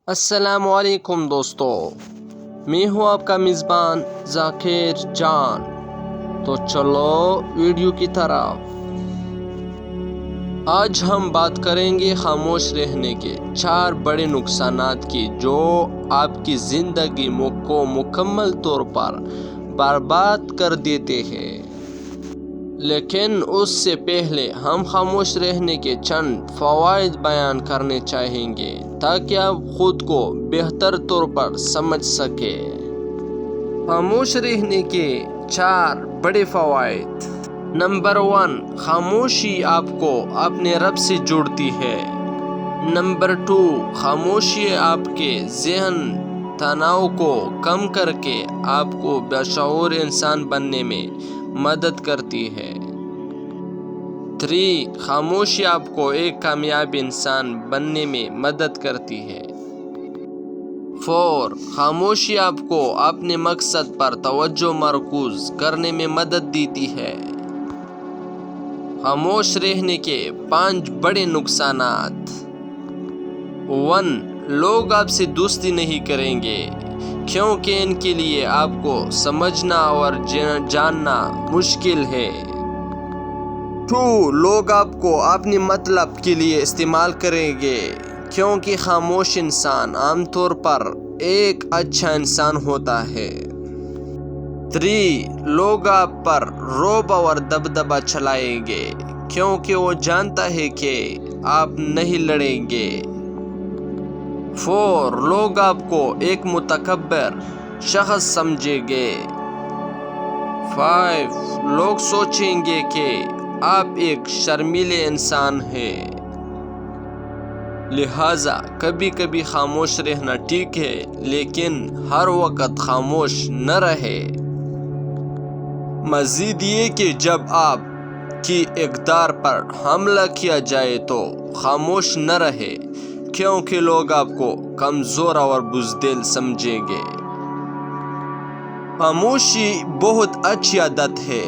السلام علیکم دوستو، میں ہوں آپ کا میزبان ذاکر جان۔ تو چلو ویڈیو کی طرف۔ آج ہم بات کریں گے خاموش رہنے کے 4 بڑے نقصانات کی جو آپ کی زندگی کو مکمل طور پر برباد کر دیتے ہیں۔ لیکن اس سے پہلے ہم خاموش رہنے کے چند فوائد بیان کرنے چاہیں گے تاکہ آپ خود کو بہتر طور پر سمجھ سکیں۔ خاموش رہنے کے 4 بڑے فوائد۔ نمبر 1، خاموشی آپ کو اپنے رب سے جوڑتی ہے۔ نمبر 2، خاموشی آپ کے ذہن تناؤ کو کم کر کے آپ کو باشعور انسان بننے میں مدد کرتی ہے۔ 3، خاموشی آپ کو ایک کامیاب انسان بننے میں مدد کرتی ہے۔ 4، خاموشی آپ کو اپنے مقصد پر توجہ مرکوز کرنے میں مدد دیتی ہے۔ خاموش رہنے کے 5 بڑے نقصانات۔ 1، لوگ آپ سے دوستی نہیں کریں گے کیونکہ ان کے لیے آپ کو سمجھنا اور جاننا مشکل ہے۔ 2، لوگ آپ کو اپنے مطلب کے لیے استعمال کریں گے کیونکہ خاموش انسان عام طور پر ایک اچھا انسان ہوتا ہے۔ 3، لوگ آپ پر رعب اور دبدبہ چلائیں گے کیونکہ وہ جانتا ہے کہ آپ نہیں لڑیں گے۔ 4، لوگ آپ کو ایک متکبر شخص سمجھیں گے۔ 5، لوگ سوچیں گے کہ آپ ایک شرمیلے انسان ہیں۔ لہٰذا کبھی کبھی خاموش رہنا ٹھیک ہے لیکن ہر وقت خاموش نہ رہے۔ مزید یہ کہ جب آپ کی اقدار پر حملہ کیا جائے تو خاموش نہ رہے کیونکہ لوگ آپ کو کمزور اور بزدل سمجھیں گے۔ خاموشی بہت اچھی عادت ہے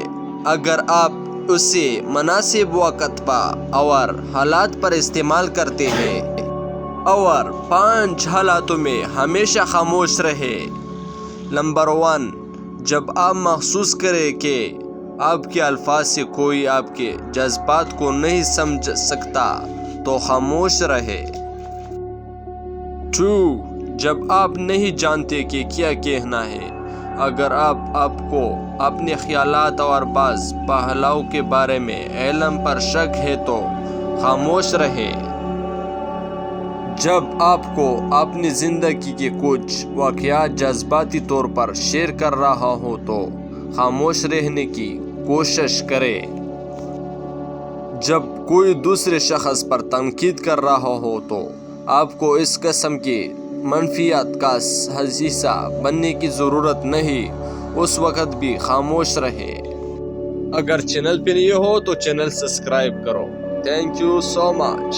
اگر آپ اسے مناسب وقت اور حالات پر استعمال کرتے ہیں۔ اور 5 حالاتوں میں ہمیشہ خاموش رہے۔ نمبر 1، جب آپ محسوس کریں کہ آپ کے الفاظ سے کوئی آپ کے جذبات کو نہیں سمجھ سکتا تو خاموش رہے۔ 2، جب آپ نہیں جانتے کہ کیا کہنا ہے، اگر آپ کو اپنے خیالات اور بعض پہلوؤں کے بارے میں علم پر شک ہے تو خاموش رہے۔ جب آپ کو اپنی زندگی کے کچھ واقعات جذباتی طور پر شیئر کر رہا ہو تو خاموش رہنے کی کوشش کریں۔ جب کوئی دوسرے شخص پر تنقید کر رہا ہو تو آپ کو اس قسم کی منفیات کا حصہ بننے کی ضرورت نہیں، اس وقت بھی خاموش رہے۔ اگر چینل پہ نئے ہو تو چینل سبسکرائب کرو۔ Thank you so much.